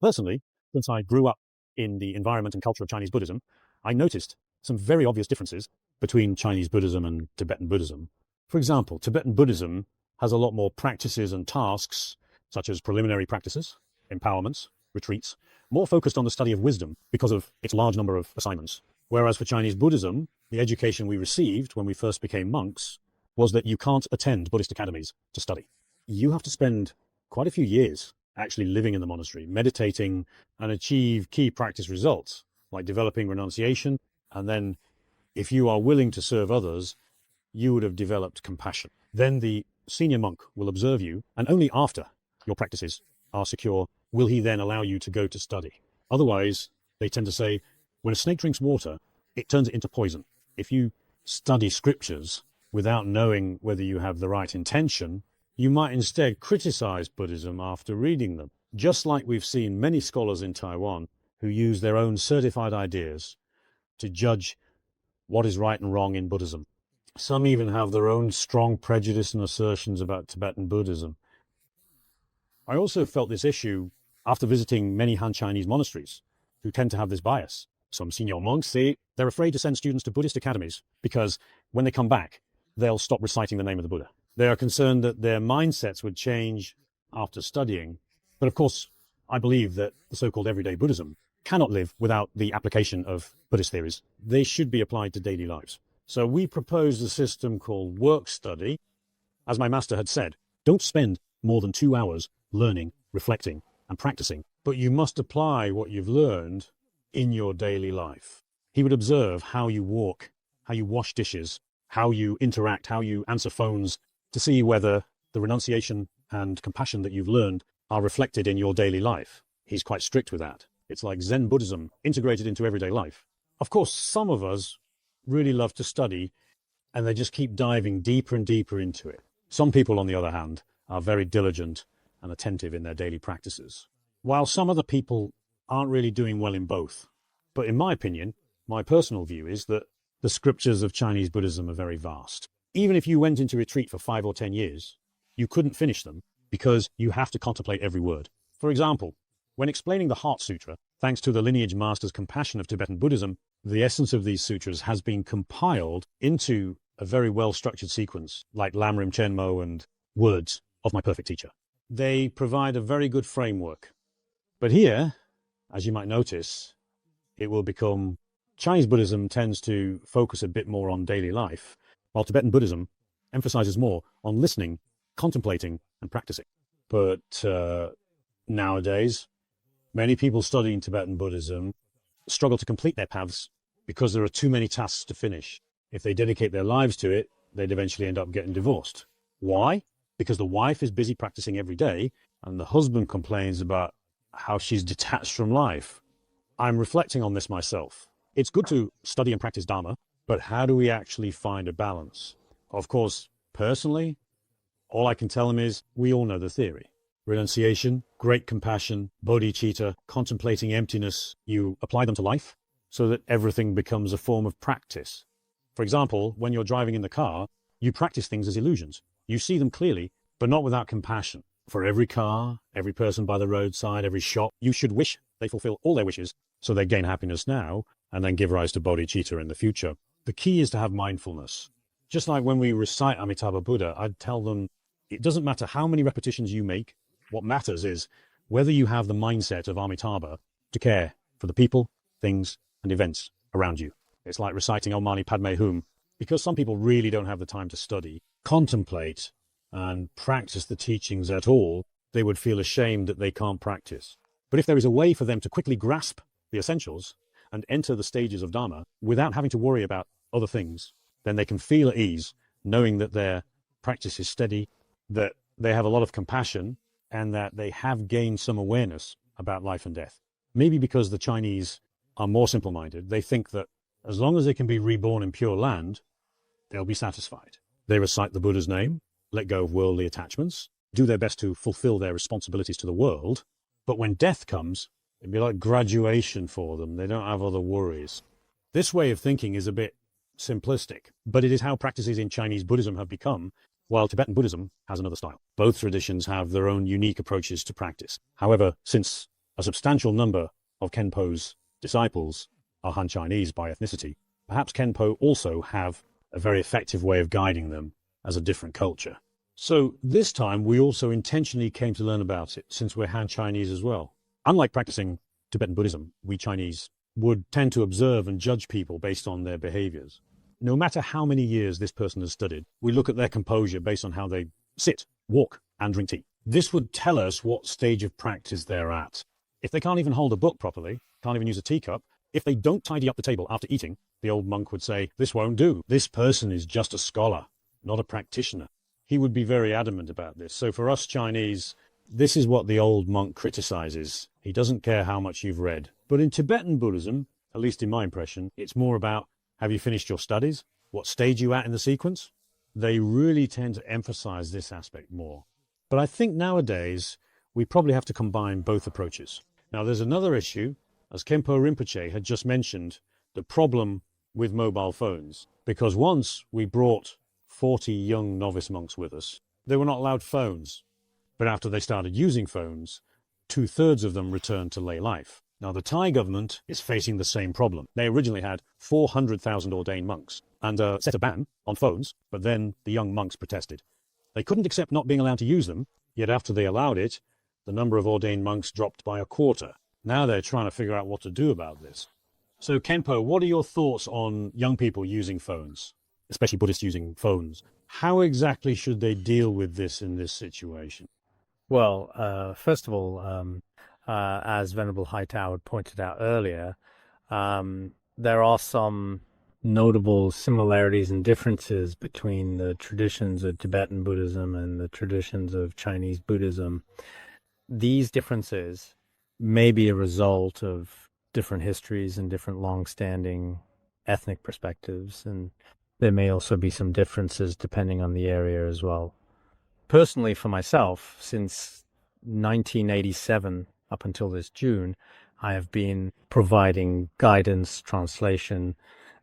Personally, since I grew up in the environment and culture of Chinese Buddhism, I noticed some very obvious differences between Chinese Buddhism and Tibetan Buddhism. For example, Tibetan Buddhism has a lot more practices and tasks, such as preliminary practices, empowerments, retreats, more focused on the study of wisdom because of its large number of assignments. Whereas for Chinese Buddhism, the education we received when we first became monks was that you can't attend Buddhist academies to study. You have to spend quite a few years actually living in the monastery, meditating, and achieve key practice results, like developing renunciation. And then if you are willing to serve others, you would have developed compassion. Then the senior monk will observe you, and only after your practices are secure will he then allow you to go to study. Otherwise, they tend to say, when a snake drinks water, it turns it into poison. If you study scriptures without knowing whether you have the right intention, you might instead criticize Buddhism after reading them, just like we've seen many scholars in Taiwan who use their own certified ideas to judge what is right and wrong in Buddhism. Some even have their own strong prejudice and assertions about Tibetan Buddhism. I also felt this issue after visiting many Han Chinese monasteries, who tend to have this bias. Some senior monks say they're afraid to send students to Buddhist academies because when they come back, they'll stop reciting the name of the Buddha. They are concerned that their mindsets would change after studying. But of course, I believe that the so-called everyday Buddhism cannot live without the application of Buddhist theories. They should be applied to daily lives. So we proposed a system called work study. As my master had said, don't spend more than 2 hours learning, reflecting, and practicing, but you must apply what you've learned in your daily life. He would observe how you walk, how you wash dishes, how you interact, how you answer phones, to see whether the renunciation and compassion that you've learned are reflected in your daily life. He's quite strict with that. It's like Zen Buddhism integrated into everyday life. Of course, some of us really love to study and they just keep diving deeper and deeper into it. Some people, on the other hand, are very diligent and attentive in their daily practices, while some other people aren't really doing well in both. But in my opinion, my personal view is that the scriptures of Chinese Buddhism are very vast. Even if you went into retreat for 5 or 10 years, you couldn't finish them because you have to contemplate every word. For example, when explaining the Heart Sutra, thanks to the lineage master's compassion of Tibetan Buddhism, the essence of these sutras has been compiled into a very well-structured sequence, like Lamrim, Chenmo, and Words of My Perfect Teacher. They provide a very good framework. But here, as you might notice, it will become Chinese Buddhism tends to focus a bit more on daily life, while Tibetan Buddhism emphasizes more on listening, contemplating, and practicing. But nowadays, many people studying Tibetan Buddhism struggle to complete their paths because there are too many tasks to finish. If they dedicate their lives to it, they'd eventually end up getting divorced. Why? Because the wife is busy practicing every day, and the husband complains about how she's detached from life. I'm reflecting on this myself. It's good to study and practice Dharma, but how do we actually find a balance? Of course, personally, all I can tell him is we all know the theory. Renunciation, great compassion, bodhicitta, contemplating emptiness. You apply them to life so that everything becomes a form of practice. For example, when you're driving in the car, you practice things as illusions. You see them clearly, but not without compassion. For every car, every person by the roadside, every shop, you should wish they fulfill all their wishes so they gain happiness now and then give rise to bodhicitta in the future. The key is to have mindfulness. Just like when we recite Amitabha Buddha, I'd tell them, it doesn't matter how many repetitions you make. What matters is whether you have the mindset of Amitabha to care for the people, things, and events around you. It's like reciting Om Mani Padme Hum. Because some people really don't have the time to study, contemplate, and practice the teachings at all, they would feel ashamed that they can't practice. But if there is a way for them to quickly grasp the essentials and enter the stages of Dharma without having to worry about other things, then they can feel at ease knowing that their practice is steady, that they have a lot of compassion, and that they have gained some awareness about life and death. Maybe because the Chinese are more simple-minded, they think that as long as they can be reborn in Pure Land, they'll be satisfied. They recite the Buddha's name, let go of worldly attachments, do their best to fulfill their responsibilities to the world, but when death comes, it'd be like graduation for them. They don't have other worries. This way of thinking is a bit simplistic, but it is how practices in Chinese Buddhism have become, while Tibetan Buddhism has another style. Both traditions have their own unique approaches to practice. However, since a substantial number of Khenpo's disciples are Han Chinese by ethnicity, perhaps Khenpo also have a very effective way of guiding them as a different culture. So this time we also intentionally came to learn about it, since we're Han Chinese as well. Unlike practicing Tibetan Buddhism, we Chinese would tend to observe and judge people based on their behaviors. No matter how many years this person has studied, we look at their composure based on how they sit, walk, and drink tea. This would tell us what stage of practice they're at. If they can't even hold a book properly, can't even use a teacup, if they don't tidy up the table after eating, the old monk would say, "This won't do. This person is just a scholar, not a practitioner." He would be very adamant about this. So for us Chinese, this is what the old monk criticizes. He doesn't care how much you've read. But in Tibetan Buddhism, at least in my impression, it's more about, have you finished your studies? What stage are you at in the sequence? They really tend to emphasize this aspect more. But I think nowadays, we probably have to combine both approaches. Now, there's another issue, as Khenpo Rinpoche had just mentioned, the problem with mobile phones. Because once we brought 40 young novice monks with us, they were not allowed phones. But after they started using phones, 2/3 of them returned to lay life. Now, the Thai government is facing the same problem. They originally had 400,000 ordained monks and set a ban on phones, but then the young monks protested. They couldn't accept not being allowed to use them, yet after they allowed it, the number of ordained monks dropped by a quarter. Now they're trying to figure out what to do about this. So, Khenpo, what are your thoughts on young people using phones, especially Buddhists using phones? How exactly should they deal with this in this situation? Well, first of all, as Venerable Hightower pointed out earlier, there are some notable similarities and differences between the traditions of Tibetan Buddhism and the traditions of Chinese Buddhism. These differences may be a result of different histories and different long-standing ethnic perspectives, and there may also be some differences depending on the area as well. Personally, for myself, since 1987 up until this June, I have been providing guidance, translation,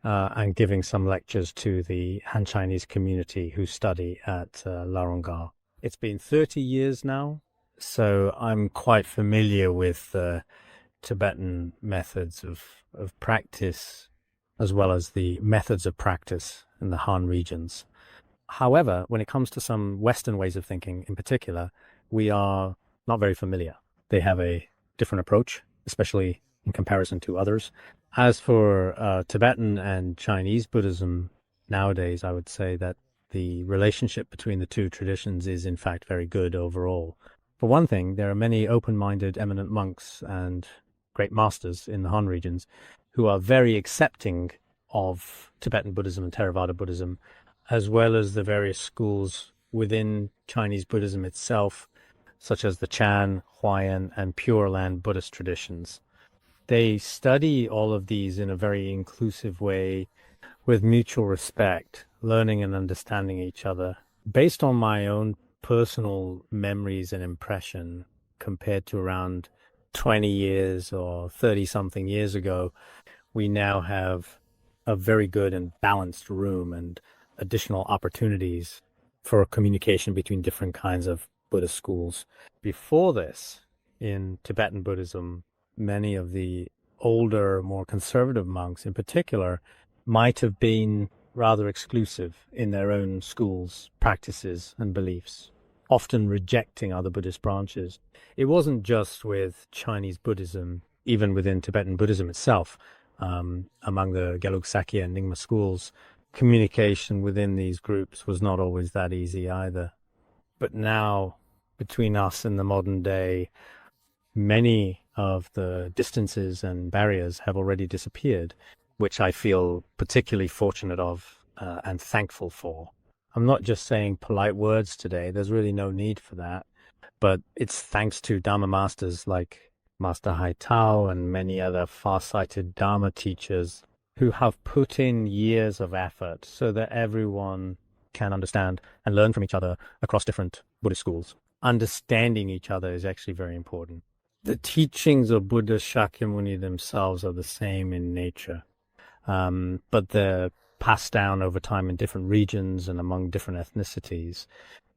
and giving some lectures to the Han Chinese community who study at Laronga. It's been 30 years now, so I'm quite familiar with Tibetan methods of practice, as well as the methods of practice in the Han regions. However, when it comes to some Western ways of thinking in particular, we are not very familiar. They have a different approach, especially in comparison to others. As for Tibetan and Chinese Buddhism, nowadays, I would say that the relationship between the two traditions is in fact very good overall. For one thing, there are many open-minded eminent monks and great masters in the Han regions who are very accepting of Tibetan Buddhism and Theravada Buddhism, as well as the various schools within Chinese Buddhism itself, such as the Chan, Huayan, and Pure Land Buddhist traditions. They study all of these in a very inclusive way, with mutual respect, learning and understanding each other. Based on my own personal memories and impression, compared to around 20 years or 30-something years ago, we now have a very good and balanced room and additional opportunities for communication between different kinds of Buddhist schools. Before this, in Tibetan Buddhism, many of the older, more conservative monks in particular might have been rather exclusive in their own schools, practices, and beliefs, often rejecting other Buddhist branches. It wasn't just with Chinese Buddhism, even within Tibetan Buddhism itself, among the Gelug Sakya and Nyingma schools, communication within these groups was not always that easy either. But now, between us and the modern day, many of the distances and barriers have already disappeared, which I feel particularly fortunate of and thankful for. I'm not just saying polite words today, there's really no need for that, but it's thanks to Dharma masters like Master Hai Tao and many other far-sighted Dharma teachers who have put in years of effort so that everyone can understand and learn from each other across different Buddhist schools. Understanding each other is actually very important. The teachings of Buddha Shakyamuni themselves are the same in nature, but they're passed down over time in different regions and among different ethnicities.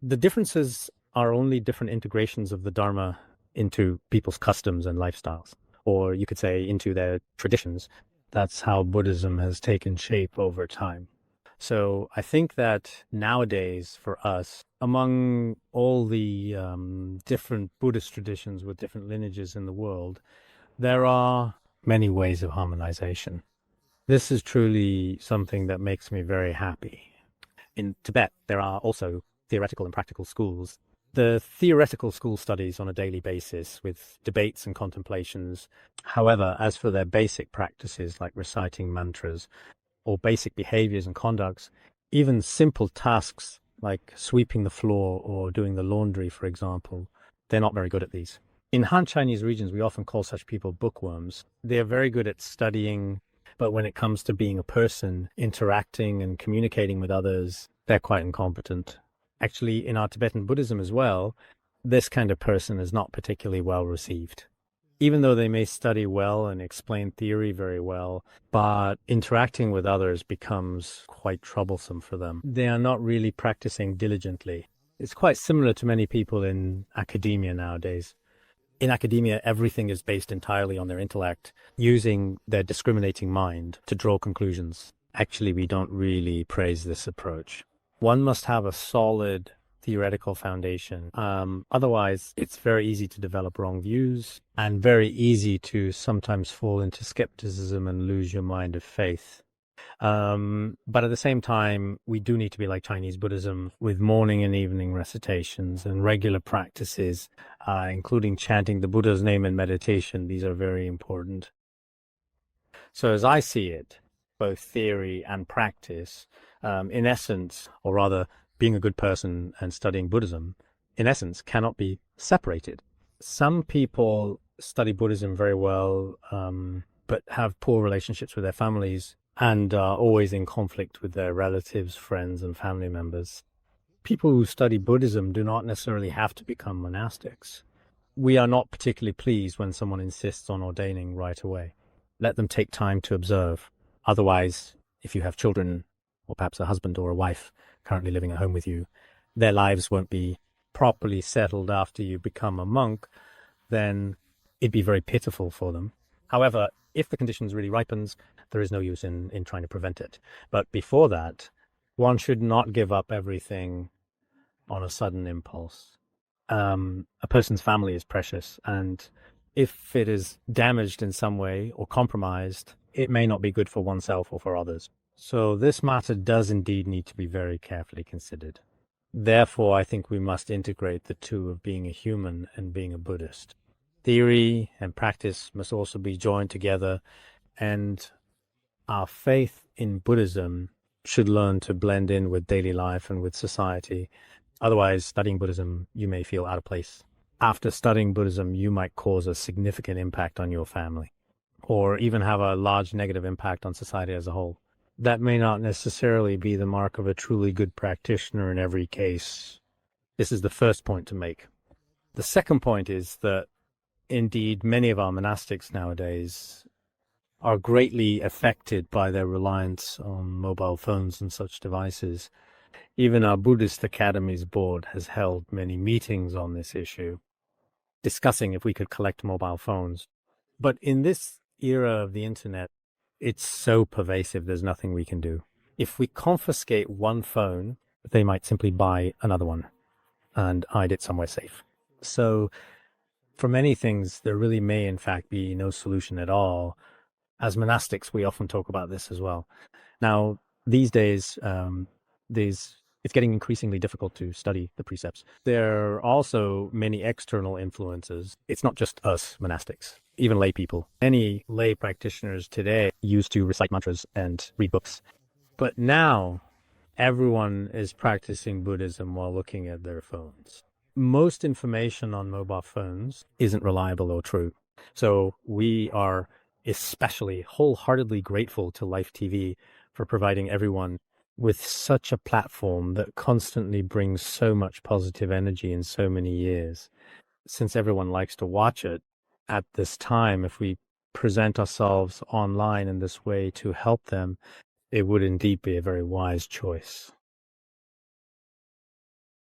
The differences are only different integrations of the Dharma into people's customs and lifestyles, or you could say into their traditions. That's how Buddhism has taken shape over time. So I think that nowadays for us, among all the different Buddhist traditions with different lineages in the world, there are many ways of harmonization. This is truly something that makes me very happy. In Tibet, there are also theoretical and practical schools. The theoretical school studies on a daily basis with debates and contemplations. However, as for their basic practices like reciting mantras or basic behaviors and conducts, even simple tasks like sweeping the floor or doing the laundry, for example, they're not very good at these. In Han Chinese regions, we often call such people bookworms. They're very good at studying, but when it comes to being a person, interacting and communicating with others, they're quite incompetent. Actually, in our Tibetan Buddhism as well, this kind of person is not particularly well received. Even though they may study well and explain theory very well, but interacting with others becomes quite troublesome for them. They are not really practicing diligently. It's quite similar to many people in academia nowadays. In academia, everything is based entirely on their intellect, using their discriminating mind to draw conclusions. Actually, we don't really praise this approach. One must have a solid theoretical foundation. Otherwise, it's very easy to develop wrong views and very easy to sometimes fall into skepticism and lose your mind of faith. But at the same time, we do need to be like Chinese Buddhism with morning and evening recitations and regular practices, including chanting the Buddha's name in meditation. These are very important. So as I see it, both theory and practice, in essence, or rather being a good person and studying Buddhism, in essence, cannot be separated. Some people study Buddhism very well, but have poor relationships with their families and are always in conflict with their relatives, friends, and family members. People who study Buddhism do not necessarily have to become monastics. We are not particularly pleased when someone insists on ordaining right away. Let them take time to observe. Otherwise, if you have children, or perhaps a husband or a wife currently living at home with you, their lives won't be properly settled after you become a monk, then it'd be very pitiful for them. However, if the conditions really ripens, there is no use in trying to prevent it. But before that, one should not give up everything on a sudden impulse. A person's family is precious, and if it is damaged in some way or compromised, it may not be good for oneself or for others. So this matter does indeed need to be very carefully considered. Therefore, I think we must integrate the two of being a human and being a Buddhist. Theory and practice must also be joined together, and our faith in Buddhism should learn to blend in with daily life and with society. Otherwise, studying Buddhism, you may feel out of place. After studying Buddhism, you might cause a significant impact on your family, or even have a large negative impact on society as a whole. That may not necessarily be the mark of a truly good practitioner in every case. This is the first point to make. The second point is that, indeed, many of our monastics nowadays are greatly affected by their reliance on mobile phones and such devices. Even our Buddhist Academies board has held many meetings on this issue, discussing if we could collect mobile phones. But in this era of the internet, it's so pervasive, there's nothing we can do. If we confiscate one phone, they might simply buy another one and hide it somewhere safe. So for many things, there really may in fact be no solution at all. As monastics, we often talk about this as well. Now, these days, it's getting increasingly difficult to study the precepts. There are also many external influences. It's not just us monastics, even lay people. Many lay practitioners today used to recite mantras and read books. But now, everyone is practicing Buddhism while looking at their phones. Most information on mobile phones isn't reliable or true. So we are especially wholeheartedly grateful to Life TV for providing everyone with such a platform that constantly brings so much positive energy in so many years. Since everyone likes to watch it at this time, if we present ourselves online in this way to help them, it would indeed be a very wise choice.